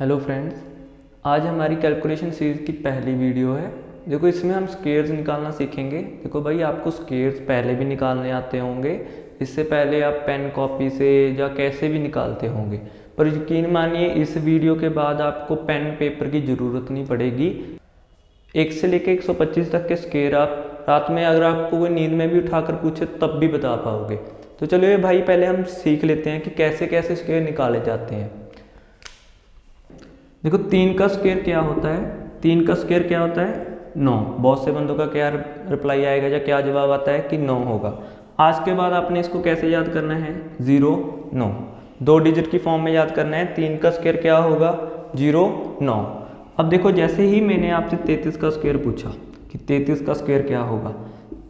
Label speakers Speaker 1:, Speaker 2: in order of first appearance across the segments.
Speaker 1: Hello friends, आज हमारी calculation series की पहली वीडियो है। देखो, इसमें हम स्क्वेयर्स निकालना सीखेंगे। देखो भाई, आपको स्क्वेयर्स पहले भी निकालने आते होंगे, इससे पहले आप पेन कॉपी से या कैसे भी निकालते होंगे, पर यकीन मानिए इस वीडियो के बाद आपको पेन पेपर की ज़रूरत नहीं पड़ेगी। 1 से लेकर 125 तक के स्क्वेयर आप रात में अगर आपको कोई नींद में भी उठाकर पूछे तब भी बता पाओगे। तो चलिए भाई, पहले हम सीख लेते हैं कि कैसे कैसे स्क्वेयर निकाले जाते हैं। देखो, 3 का स्क्वायर क्या होता है? 3 का स्क्वायर क्या होता है? 9। बहुत से बंदों का क्या रिप्लाई आएगा या क्या जवाब आता है कि 9 होगा। आज के बाद आपने इसको कैसे याद करना है? 0 9, 2 डिजिट की फॉर्म में याद करना है। 3 का स्क्वायर क्या होगा? 0 9। अब देखो, जैसे ही मैंने आपसे 33 का स्क्वायर पूछा कि 33 का स्क्वायर क्या होगा,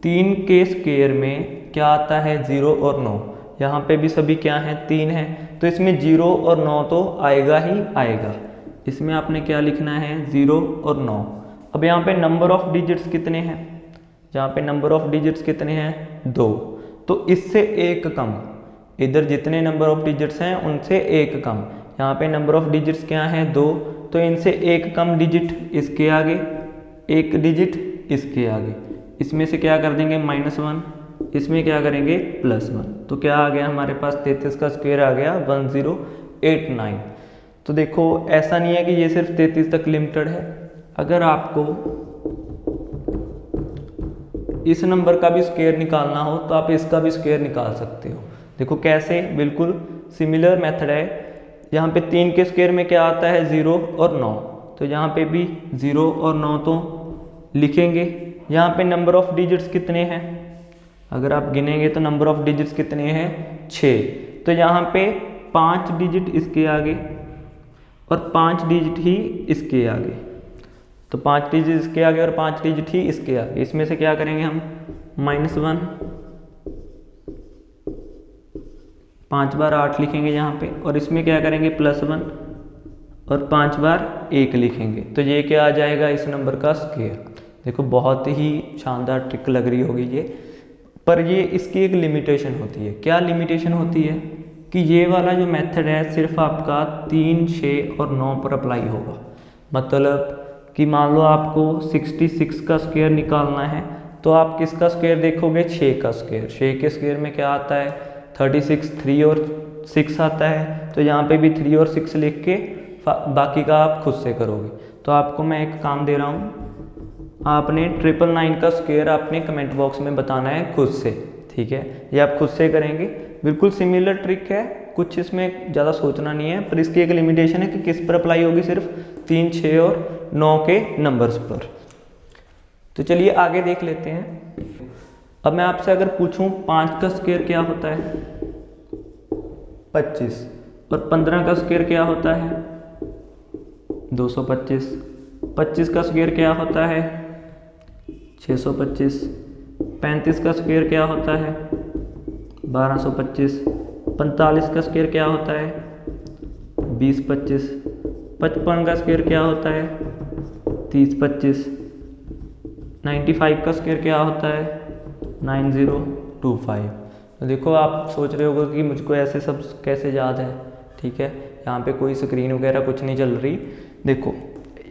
Speaker 1: 3 के स्क्वायर में क्या आता है? 0 और 9। यहाँ पे भी सभी क्या हैं? 3 हैं, तो इसमें 0 और 9 तो आएगा ही आएगा। इसमें आपने क्या लिखना है? 0 और 9। अब यहाँ पे नंबर ऑफ डिजिट्स कितने हैं? यहाँ पे नंबर ऑफ डिजिट्स कितने हैं? 2। तो इससे एक कम, इधर जितने नंबर ऑफ डिजिट्स हैं उनसे एक कम। यहाँ पे नंबर ऑफ डिजिट्स क्या हैं? 2। तो इनसे एक कम डिजिट इसके आगे, एक डिजिट इसके आगे। इसमें से क्या कर देंगे? -1। इसमें क्या करेंगे? +1। तो क्या आ गया हमारे पास? 33 का स्क्वायर आ गया 1089। तो देखो, ऐसा नहीं है कि ये सिर्फ 33 तक लिमिटेड है। अगर आपको इस नंबर का भी स्क्वायर निकालना हो तो आप इसका भी स्क्वायर निकाल सकते हो। देखो कैसे, बिल्कुल सिमिलर मेथड है। यहाँ पे 3 के स्क्वायर में क्या आता है? 0 और 9। तो यहाँ पे भी 0 और 9 तो लिखेंगे। यहाँ पे नंबर ऑफ डिजिट्स कितने हैं? अगर आप गिनेंगे तो नंबर ऑफ डिजिट्स कितने हैं? 6। तो यहाँ पे 5 डिजिट इसके आगे और 5 डिजिट ही इसके आगे। तो 5 डिजिट इसके आगे और 5 डिजिट ही इसके आगे। इसमें से क्या करेंगे हम? -1। 5 बार 8 लिखेंगे यहाँ पे, और इसमें क्या करेंगे? +1 और 5 बार 1 लिखेंगे। तो ये क्या आ जाएगा? इस नंबर का स्क्वायर। देखो, बहुत ही शानदार ट्रिक लग रही होगी ये, पर ये इसकी एक लिमिटेशन होती है। क्या लिमिटेशन होती है? कि ये वाला जो मेथड है सिर्फ आपका 3, 6 और 9 पर अप्लाई होगा। मतलब कि मान लो आपको 66 का स्क्वायर निकालना है, तो आप किसका स्क्वायर देखोगे? 6 का स्क्वायर। 6 के स्क्वायर में क्या आता है? 36। 3 और 6 आता है, तो यहाँ पे भी 3 और 6 लिख के बाकी का आप खुद से करोगे। तो आपको मैं एक काम दे रहा हूँ, आपने 999 का स्क्वायर आपने कमेंट बॉक्स में बताना है खुद से, ठीक है? ये आप खुद से करेंगे। बिल्कुल सिमिलर ट्रिक है, कुछ इसमें ज़्यादा सोचना नहीं है, पर इसकी एक लिमिटेशन है कि किस पर अप्लाई होगी? सिर्फ 3, 6 और 9 के नंबर्स पर। तो चलिए आगे देख लेते हैं। अब मैं आपसे अगर पूछूं 5 का स्क्वायर क्या होता है? 25। और 15 का स्क्वायर क्या होता है? 225। 25 का स्क्वायर क्या होता है? 625। 35 का स्क्वायर क्या होता है? 1225। 45 का स्क्वायर क्या होता है? 2025। 55 का स्क्वायर क्या होता है? 3025। 95 का स्क्वायर क्या होता है? 9025। तो देखो, आप सोच रहे होगे कि मुझको ऐसे सब कैसे याद है, ठीक है? यहाँ पे कोई स्क्रीन वगैरह कुछ नहीं चल रही। देखो,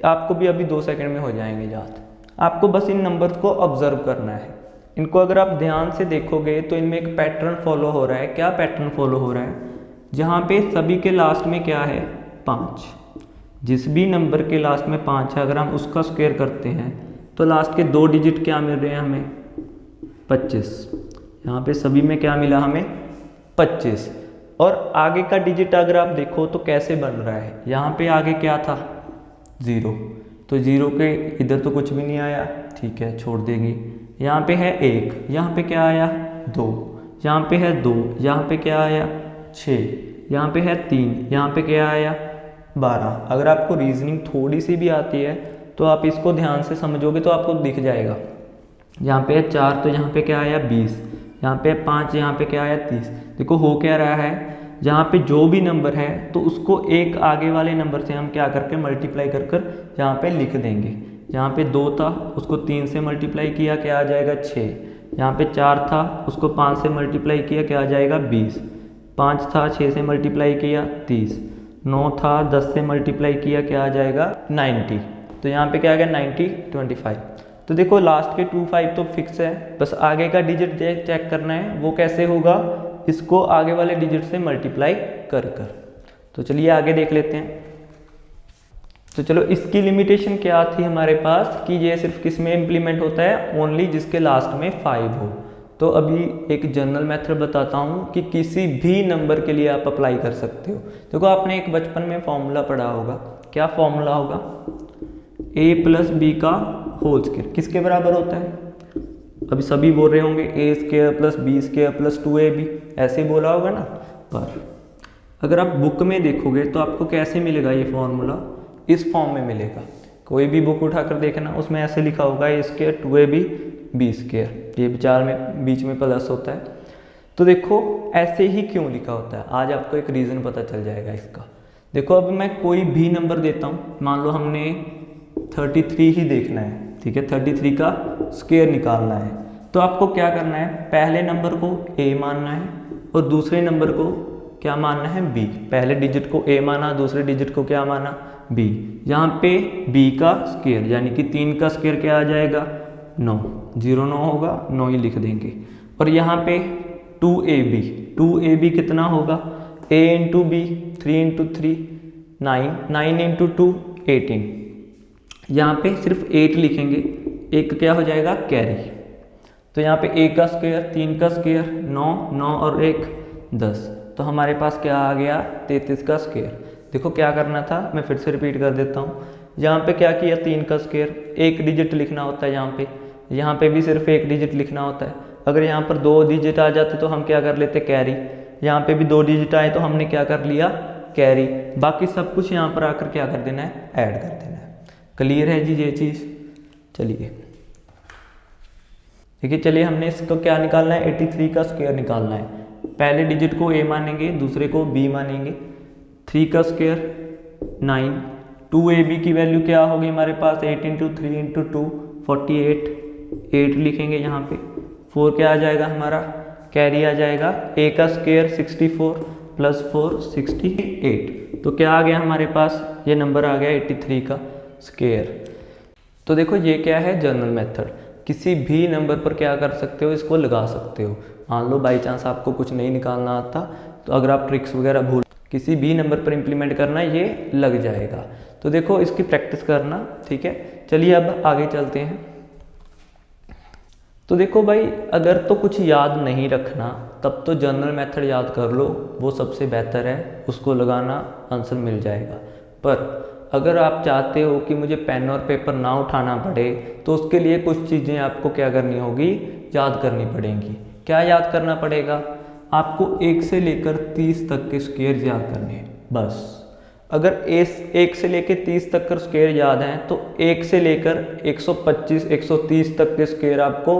Speaker 1: आपको भी अभी 2 सेकंड में हो जाएंगे याद। आपको बस इन नंबर को ऑब्जर्व करना है। इनको अगर आप ध्यान से देखोगे तो इनमें एक पैटर्न फॉलो हो रहा है। क्या पैटर्न फॉलो हो रहा है? जहाँ पे सभी के लास्ट में क्या है? 5। जिस भी नंबर के लास्ट में 5 है, अगर हम उसका स्क्वायर करते हैं तो लास्ट के 2 डिजिट क्या मिल रहे हैं हमें? 25। यहाँ पे सभी में क्या मिला हमें? 25। और आगे का डिजिट अगर आप देखो तो कैसे बन रहा है? यहाँ पे आगे क्या था? 0। तो 0 के इधर तो कुछ भी नहीं आया, ठीक है, छोड़ देंगे। यहाँ पे है 1, यहाँ पे क्या आया? 2, यहाँ पे है 2, यहाँ पे क्या आया? 6, यहाँ पे है 3, यहाँ पे क्या आया? 12। अगर आपको रीजनिंग थोड़ी सी भी आती है तो आप इसको ध्यान से समझोगे तो आपको दिख जाएगा। यहाँ पे है 4, तो यहाँ पे क्या आया? 20। यहाँ पे 5, यहाँ पे क्या आया? 30। देखो हो क्या रहा है, जहाँ पे जो भी नंबर है तो उसको एक आगे वाले नंबर से हम क्या करके मल्टीप्लाई कर कर यहाँ पे लिख देंगे। यहाँ पे 2 था, उसको 3 से मल्टीप्लाई किया, क्या आ जाएगा? 6। यहाँ पे 4 था, उसको 5 से मल्टीप्लाई किया, क्या आ जाएगा? 20। 5 था, 6 से मल्टीप्लाई किया, 30। 9 था, 10 से मल्टीप्लाई किया, क्या आ जाएगा 90। तो यहाँ पे क्या आ गया 90 25। तो देखो लास्ट के 25 तो फिक्स है, बस आगे का डिजिट चेक करना है। वो कैसे होगा, इसको आगे वाले डिजिट से मल्टीप्लाई कर कर। तो चलिए आगे देख लेते हैं। तो चलो इसकी लिमिटेशन क्या थी हमारे पास कि ये सिर्फ किस में इम्प्लीमेंट होता है, ओनली जिसके लास्ट में 5 हो। तो अभी एक जनरल मेथड बताता हूँ कि किसी भी नंबर के लिए आप अप्लाई कर सकते हो। देखो आपने एक बचपन में फॉर्मूला पढ़ा होगा, क्या फॉर्मूला होगा, a प्लस बी का होल स्क्वायर किसके बराबर होता है। अभी सभी बोल रहे होंगे A square plus B square plus 2ab, ऐसे ही बोला होगा ना। पर अगर आप बुक में देखोगे तो आपको कैसे मिलेगा ये फॉर्मूला, इस फॉर्म में मिलेगा। कोई भी बुक उठाकर देखना, उसमें ऐसे लिखा होगा ए स्क्वायर 2ab बी स्क्वायर, ये विचार में बीच में प्लस होता है। तो देखो ऐसे ही क्यों लिखा होता है, आज आपको एक रीज़न पता चल जाएगा इसका। देखो अब मैं कोई भी नंबर देता हूँ, मान लो हमने 33 ही देखना है, ठीक है, 33 का स्क्वायर निकालना है। तो आपको क्या करना है, पहले नंबर को a मानना है और दूसरे नंबर को क्या मानना है b। पहले डिजिट को a माना, दूसरे डिजिट को क्या माना b। यहाँ पे b का स्क्वायर यानी कि 3 का स्क्वायर क्या आ जाएगा 9, 0 9 होगा, 9 ही लिख देंगे। और यहाँ पे 2ab कितना होगा, a into B, 3 into 3 9, 9 into 2 18। यहाँ पे सिर्फ 8 लिखेंगे, एक क्या हो जाएगा कैरी। तो यहाँ पे a का स्क्वायर, 3 का स्क्वायर 9, 9 और 1 10। तो हमारे पास क्या आ गया 33 का स्क्वायर। देखो क्या करना था, मैं फिर से रिपीट कर देता हूँ। यहाँ पे क्या किया, 3 का स्क्वायर, एक डिजिट लिखना होता है यहाँ पे भी सिर्फ एक डिजिट लिखना होता है। अगर यहाँ पर 2 डिजिट आ जाते तो हम क्या कर लेते कैरी, यहाँ पे भी 2 डिजिट आए तो हमने क्या कर लिया कैरी। बाकी सब कुछ यहाँ पर आकर क्या कर देना है, ऐड कर देना है। क्लियर है जी ये चीज़। चलिए देखिए, चलिए हमने इसको क्या निकालना है, 83 का स्क्वायर निकालना है। पहले डिजिट को a मानेंगे, दूसरे को b मानेंगे। 3 का स्क्वायर 9, 2ab की वैल्यू क्या होगी हमारे पास, 8 इंटू 3 इंटू 2 48, 8 लिखेंगे यहाँ पे। 4 क्या आ जाएगा हमारा कैरी आ जाएगा, a का स्क्वायर 64 प्लस 4 68। तो क्या आ गया हमारे पास, ये नंबर आ गया 83 का स्क्वायर। तो देखो ये क्या है जनरल मेथड, किसी भी नंबर पर क्या कर सकते हो, इसको लगा सकते हो। मान लो बाई चांस आपको कुछ नहीं निकालना आता, तो अगर आप ट्रिक्स वगैरह भूल किसी भी नंबर पर इम्प्लीमेंट करना, ये लग जाएगा। तो देखो इसकी प्रैक्टिस करना, ठीक है। चलिए अब आगे चलते हैं। तो देखो भाई, अगर तो कुछ याद नहीं रखना तब तो जनरल मेथड याद कर लो, वो सबसे बेहतर है, उसको लगाना आंसर मिल जाएगा। पर अगर आप चाहते हो कि मुझे पेन और पेपर ना उठाना पड़े, तो उसके लिए कुछ चीज़ें आपको क्या करनी होगी, याद करनी पड़ेंगी। क्या याद करना पड़ेगा, आपको 1 से लेकर 30 तक के स्क्वायर याद करने हैं बस। अगर 1 से लेकर 30 तक के स्क्वायर याद हैं तो 1 से लेकर 125 130 तक के स्क्वायर आपको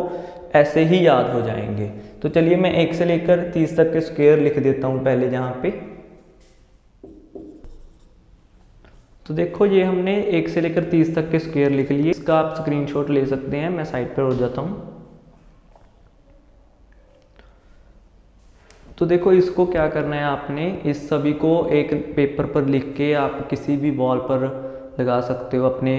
Speaker 1: ऐसे ही याद हो जाएंगे। तो चलिए मैं 1 से लेकर 30 तक के स्क्वायर लिख देता हूँ पहले यहाँ पे। तो देखो ये हमने 1 से लेकर 30 तक के स्क्वायर लिख लिए। इसका आप स्क्रीनशॉट ले सकते हैं, मैं साइड पर हो जाता हूँ। तो देखो इसको क्या करना है, आपने इस सभी को एक पेपर पर लिख के आप किसी भी वॉल पर लगा सकते हो अपने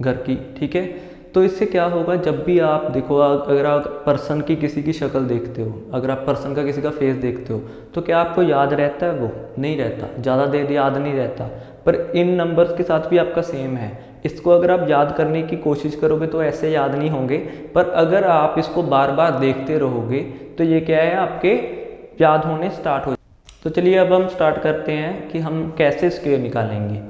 Speaker 1: घर की, ठीक है। तो इससे क्या होगा, जब भी आप देखो, अगर आप पर्सन की किसी की शक्ल देखते हो, अगर आप पर्सन का किसी का फेस देखते हो, तो क्या आपको याद रहता है, वो नहीं रहता, ज़्यादा देर याद नहीं रहता। पर इन नंबर्स के साथ भी आपका सेम है। इसको अगर आप याद करने की कोशिश करोगे तो ऐसे याद नहीं होंगे, पर अगर आप इसको बार बार देखते रहोगे तो ये क्या है, आपके याद होने स्टार्ट हो। तो चलिए अब हम स्टार्ट करते हैं कि हम कैसे स्क्वायर निकालेंगे।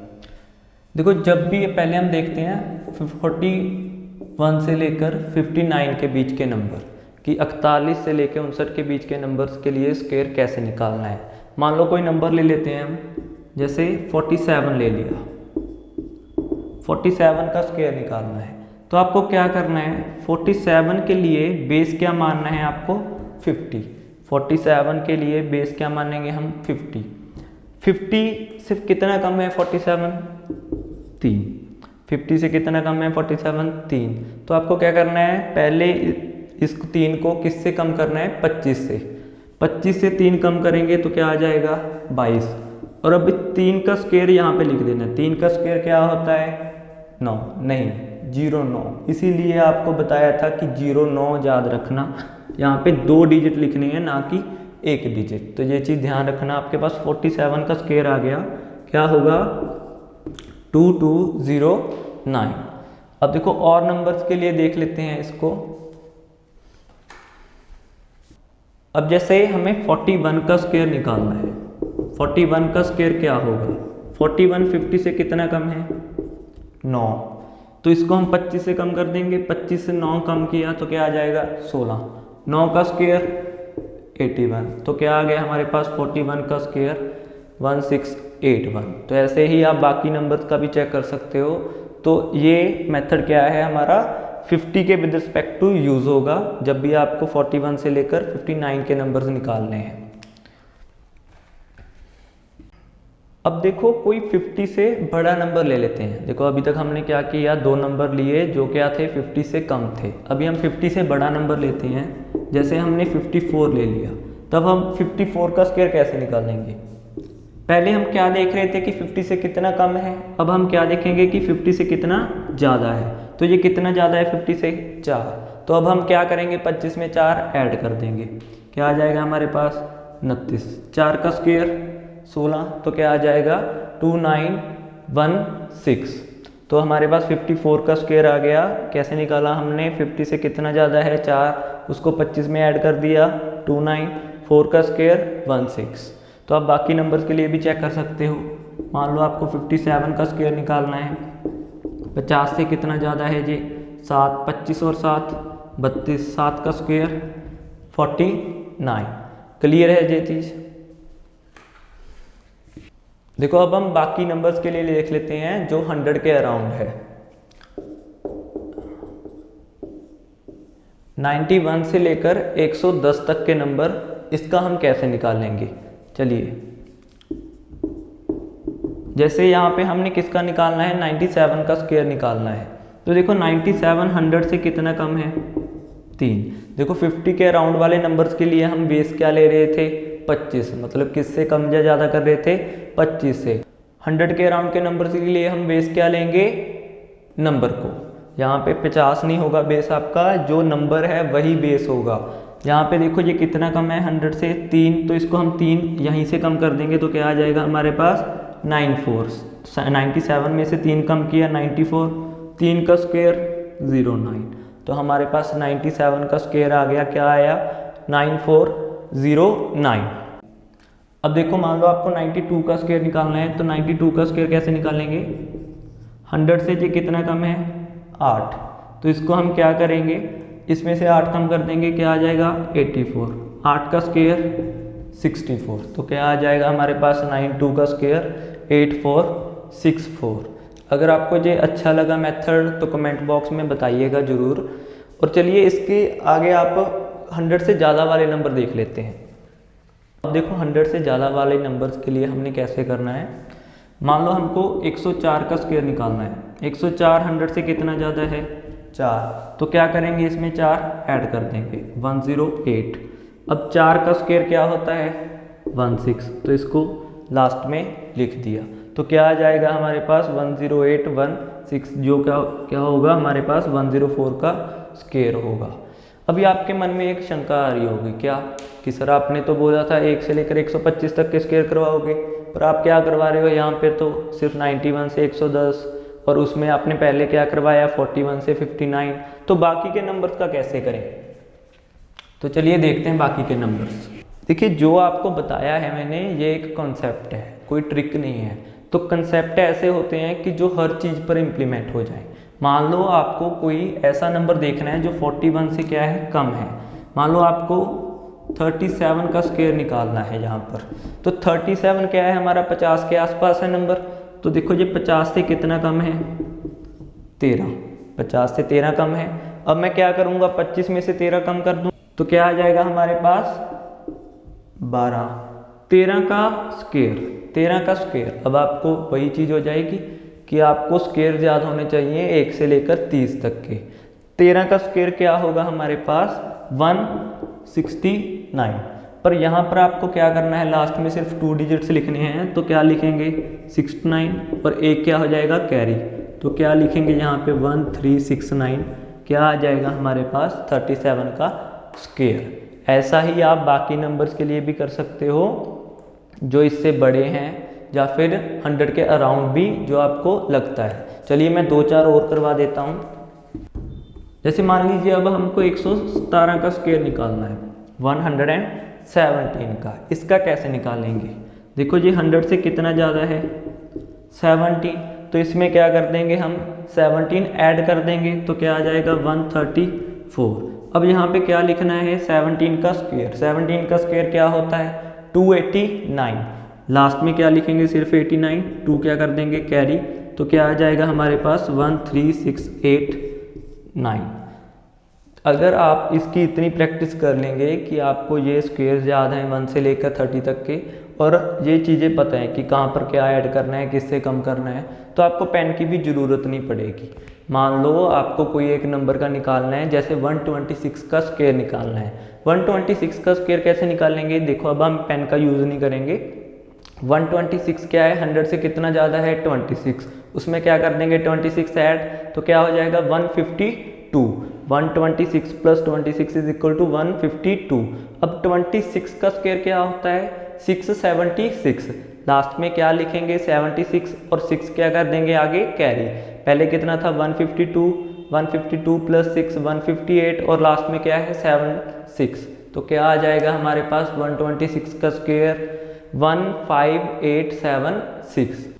Speaker 1: देखो जब भी पहले हम देखते हैं 41 से लेकर 59 के बीच के नंबर कि 41 से लेकर 59 के बीच के नंबर्स के लिए स्क्वायर कैसे निकालना है। मान लो कोई नंबर ले लेते हैं हम, जैसे 47 ले लिया, 47 का स्क्वायर निकालना है। तो आपको क्या करना है, 47 के लिए बेस क्या मानना है आपको 50। 47 के लिए बेस क्या मानेंगे हम 50। 50 सिर्फ कितना कम है 47, 3। 50 से कितना कम है 47, 3। तो आपको क्या करना है, पहले इस 3 को किससे कम करना है, 25 से। 25 से 3 कम करेंगे तो क्या आ जाएगा 22। और अब 3 का स्क्वायर यहाँ पे लिख देना। 3 का स्क्वायर क्या होता है? 9 नहीं 0 9, इसीलिए आपको बताया था कि 0 9 याद रखना। यहाँ पे 2 डिजिट लिखनी है ना कि 1 डिजिट, तो ये चीज़ ध्यान रखना। आपके पास 47 का स्क्वायर आ गया, क्या होगा? 2209। अब देखो और नंबर्स के लिए देख लेते हैं इसको। अब जैसे हमें 41 का स्क्वायर निकालना है, 41 का स्क्वायर क्या होगा? 41 50 से कितना कम है? 9, तो इसको हम 25 से कम कर देंगे। 25 से 9 कम किया तो क्या आ जाएगा? 16। 9 का स्क्वायर 81, तो क्या आ गया हमारे पास? 41 का स्क्वायर 1681। तो ऐसे ही आप बाकी नंबर्स का भी चेक कर सकते हो। तो ये मेथड क्या है हमारा? 50 के विद रिस्पेक्ट टू यूज़ होगा जब भी आपको 41 से लेकर 59 के नंबर्स निकालने हैं। अब देखो कोई 50 से बड़ा नंबर ले लेते हैं। देखो अभी तक हमने क्या किया? 2 नंबर लिए जो क्या थे? 50 से कम थे। अभी हम 50 से बड़ा नंबर लेते हैं। जैसे हमने 54 ले लिया, तब हम 54 का स्क्वायर कैसे निकालेंगे? पहले हम क्या देख रहे थे कि 50 से कितना कम है, अब हम क्या देखेंगे कि 50 से कितना ज़्यादा है। तो ये कितना ज़्यादा है 50 से? 4। तो अब हम क्या करेंगे? 25 में 4 ऐड कर देंगे, क्या आ जाएगा हमारे पास? 29। 4 का स्क्वायर 16, तो क्या आ जाएगा? 2916। तो हमारे पास 54 का स्क्वायर आ गया। कैसे निकाला हमने? 50 से कितना ज़्यादा है? 4, उसको 25 में ऐड कर दिया 29, 4 का स्क्वायर 16। तो आप बाकी नंबर्स के लिए भी चेक कर सकते हो। मान लो आपको 57 का स्क्वायर निकालना है, 50 से कितना ज़्यादा है जी? 7, 25 और 7 32, 7 का स्क्वायर 49। क्लियर है ये चीज़? देखो अब हम बाकी नंबर्स के लिए देख लेते हैं जो 100 के अराउंड है। 91 से लेकर 110 तक के नंबर, इसका हम कैसे निकालेंगे? चलिए, जैसे यहाँ पे हमने किसका निकालना है? 97 का स्क्वायर निकालना है। तो देखो 97 100 से कितना कम है? 3। देखो 50 के अराउंड वाले नंबर्स के लिए हम बेस क्या ले रहे थे? 25, मतलब किससे कम या ज़्यादा कर रहे थे? 25 से। 100 के अराउंड के नंबर्स के लिए हम बेस क्या लेंगे? नंबर को। यहाँ पे 50 नहीं होगा बेस आपका, जो नंबर है वही बेस होगा। यहाँ पे देखो ये कितना कम है 100 से? 3, तो इसको हम 3 यहीं से कम कर देंगे तो क्या आ जाएगा हमारे पास? 94। 97 में से 3 कम किया 94, 3 का स्क्वायर 09। तो हमारे पास 97 का स्क्वायर आ गया, क्या आया? 9409। अब देखो मान लो आपको 92 का स्क्वायर निकालना है, तो 92 का स्क्वायर कैसे निकालेंगे? 100 से ये कितना कम है? 8, तो इसको हम क्या करेंगे? इसमें से 8 कम कर देंगे, क्या आ जाएगा? 84। 8 का स्क्वायर 64, तो क्या आ जाएगा हमारे पास? 92 का स्क्वायर 8464। अगर आपको ये अच्छा लगा मेथड तो कमेंट बॉक्स में बताइएगा ज़रूर। और चलिए इसके आगे आप 100 से ज़्यादा वाले नंबर देख लेते हैं। अब देखो 100 से ज़्यादा वाले नंबर्स के लिए हमने कैसे करना है। मान लो हमको 104 का स्क्वायर निकालना है। 104 100 से कितना ज़्यादा है? 4, तो क्या करेंगे? इसमें 4 ऐड कर देंगे 108। अब 4 का स्क्वायर क्या होता है? 16, तो इसको लास्ट में लिख दिया, तो क्या आ जाएगा हमारे पास? 10816, जो क्या होगा हमारे पास? 104 का स्क्वायर होगा। अभी आपके मन में एक शंका आ रही होगी, क्या कि सर आपने तो बोला था 1 से लेकर 125 तक के स्क्वायर करवाओगे, पर आप क्या करवा रहे हो यहाँ पे? तो सिर्फ 91 से 110, और उसमें आपने पहले क्या करवाया? 41 से 59। तो बाकी के नंबर्स का कैसे करें? तो चलिए देखते हैं बाकी के नंबर्स। देखिए जो आपको बताया है मैंने, ये एक कॉन्सेप्ट है, कोई ट्रिक नहीं है। तो कंसेप्ट ऐसे होते हैं कि जो हर चीज़ पर इम्प्लीमेंट हो जाए। मान लो आपको कोई ऐसा नंबर देखना है जो 41 से क्या है? कम है। मान लो आपको 37 का स्क्वायर निकालना है यहाँ पर, तो 37 क्या है हमारा? 50 के आसपास है नंबर। तो देखो ये 50 से कितना कम है? 13। 50 से 13 कम है। अब मैं क्या करूँगा? 25 में से 13 कम कर दूँ, तो क्या आ जाएगा हमारे पास? 12। 13 का स्क्वायर, 13 का स्क्वायर। अब आपको वही चीज़ हो जाएगी कि आपको स्क्वायर याद होने चाहिए 1 से लेकर 30 तक के। 13 का स्क्वायर क्या होगा हमारे पास? 169। पर यहाँ पर आपको क्या करना है, लास्ट में सिर्फ 2 डिजिट्स लिखने हैं। तो क्या लिखेंगे 69 और एक क्या हो जाएगा कैरी। तो क्या लिखेंगे यहाँ पे 1369, क्या आ जाएगा हमारे पास 37 का स्क्वायर। ऐसा ही आप बाकी नंबर्स के लिए भी कर सकते हो जो इससे बड़े हैं, या फिर 100 के अराउंड भी जो आपको लगता है। चलिए मैं 2-4 और करवा देता हूँ। जैसे मान लीजिए अब हमको 117 का स्क्वायर निकालना है, 117 का। इसका कैसे निकालेंगे, देखो जी 100 से कितना ज़्यादा है 17, तो इसमें क्या कर देंगे हम 17 ऐड कर देंगे, तो क्या आ जाएगा 134। अब यहाँ पे क्या लिखना है 17 का स्क्वायर। 17 का स्क्वायर क्या होता है 289। लास्ट में क्या लिखेंगे सिर्फ 89, 2 क्या कर देंगे कैरी, तो क्या आ जाएगा हमारे पास 13689। अगर आप इसकी इतनी प्रैक्टिस कर लेंगे कि आपको ये स्क्वायर्स याद हैं 1 से लेकर 30 तक के, और ये चीज़ें पता है कि कहाँ पर क्या ऐड करना है, किससे कम करना है, तो आपको पेन की भी ज़रूरत नहीं पड़ेगी। मान लो आपको कोई एक नंबर का निकालना है, जैसे 126 का स्क्वायर निकालना है। 126 का स्क्वायर कैसे निकालेंगे, देखो अब हम पेन का यूज़ नहीं करेंगे। 126 क्या है 100 से कितना ज़्यादा है 26, उसमें क्या कर देंगे 26 ऐड, तो क्या हो जाएगा 152। 126 प्लस 26 इज इक्वल टू 152। अब 26 का स्क्वायर क्या होता है 676। लास्ट में क्या लिखेंगे 76 और 6 क्या कर देंगे आगे कैरी। पहले कितना था 152, 152 प्लस 6 158, और लास्ट में क्या है 76। तो क्या आ जाएगा हमारे पास 126 का स्क्वायर 15876।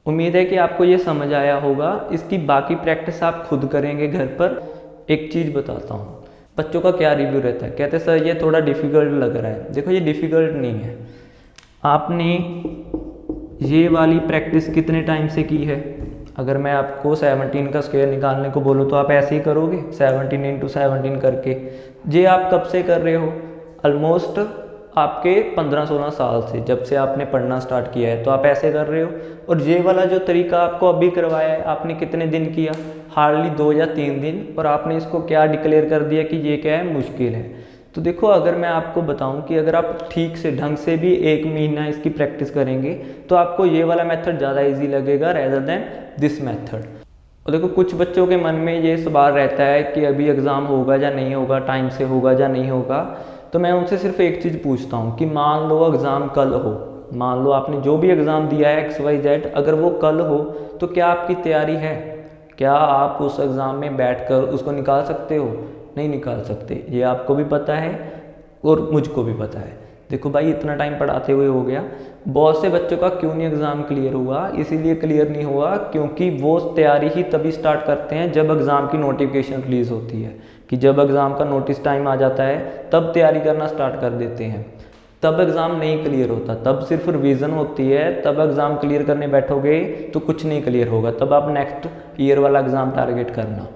Speaker 1: उम्मीद है कि आपको ये समझ आया होगा। इसकी बाकी प्रैक्टिस आप खुद करेंगे घर पर। एक चीज़ बताता हूँ, बच्चों का क्या रिव्यू रहता है, कहते हैं सर ये थोड़ा डिफ़िकल्ट लग रहा है। देखो ये डिफ़िकल्ट नहीं है, आपने ये वाली प्रैक्टिस कितने टाइम से की है। अगर मैं आपको 17 का स्क्वायर निकालने को बोलूँ तो आप ऐसे ही करोगे 17 × 17 करके। ये आप कब से कर रहे हो, ऑलमोस्ट आपके 15-16 साल से, जब से आपने पढ़ना स्टार्ट किया है तो आप ऐसे कर रहे हो। और ये वाला जो तरीका आपको अभी करवाया है, आपने कितने दिन किया, हार्डली 2 या 3 दिन, और आपने इसको क्या डिक्लेयर कर दिया कि ये क्या है मुश्किल है। तो देखो अगर मैं आपको बताऊं कि अगर आप ठीक से ढंग से भी 1 महीना इसकी प्रैक्टिस करेंगे तो आपको ये वाला मेथड ज़्यादा ईजी लगेगा रेदर देन दिस मेथड। और देखो कुछ बच्चों के मन में ये सवाल रहता है कि अभी एग्ज़ाम होगा या नहीं होगा, टाइम से होगा या नहीं होगा। तो मैं उनसे सिर्फ एक चीज़ पूछता हूँ कि मान लो एग्ज़ाम कल हो, मान लो आपने जो भी एग्ज़ाम दिया है XYZ, अगर वो कल हो तो क्या आपकी तैयारी है, क्या आप उस एग्ज़ाम में बैठकर उसको निकाल सकते हो, नहीं निकाल सकते। ये आपको भी पता है और मुझको भी पता है। देखो भाई इतना टाइम पढ़ाते हुए हो गया, बहुत से बच्चों का क्यों नहीं एग्ज़ाम क्लियर हुआ, इसीलिए क्लियर नहीं हुआ क्योंकि वो तैयारी ही तभी स्टार्ट करते हैं जब एग्ज़ाम की नोटिफिकेशन रिलीज़ होती है, कि जब एग्ज़ाम का नोटिस टाइम आ जाता है तब तैयारी करना स्टार्ट कर देते हैं। तब एग्ज़ाम नहीं क्लियर होता, तब सिर्फ रिवीजन होती है। तब एग्ज़ाम क्लियर करने बैठोगे तो कुछ नहीं क्लियर होगा, तब आप नेक्स्ट ईयर वाला एग्ज़ाम टारगेट करना।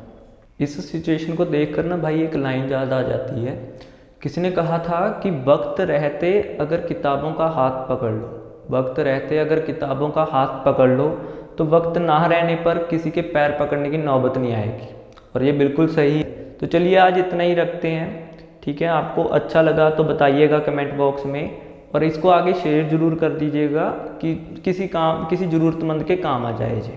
Speaker 1: इस सिचुएशन को देख कर ना भाई एक लाइन याद आ जाती है। किसी ने कहा था कि वक्त रहते अगर किताबों का हाथ पकड़ लो, वक्त रहते अगर किताबों का हाथ पकड़ लो तो वक्त ना रहने पर किसी के पैर पकड़ने की नौबत नहीं आएगी। और ये बिल्कुल सही है। तो चलिए आज इतना ही रखते हैं, ठीक है। आपको अच्छा लगा तो बताइएगा कमेंट बॉक्स में, और इसको आगे शेयर ज़रूर कर दीजिएगा कि किसी ज़रूरतमंद के काम आ जाए जी।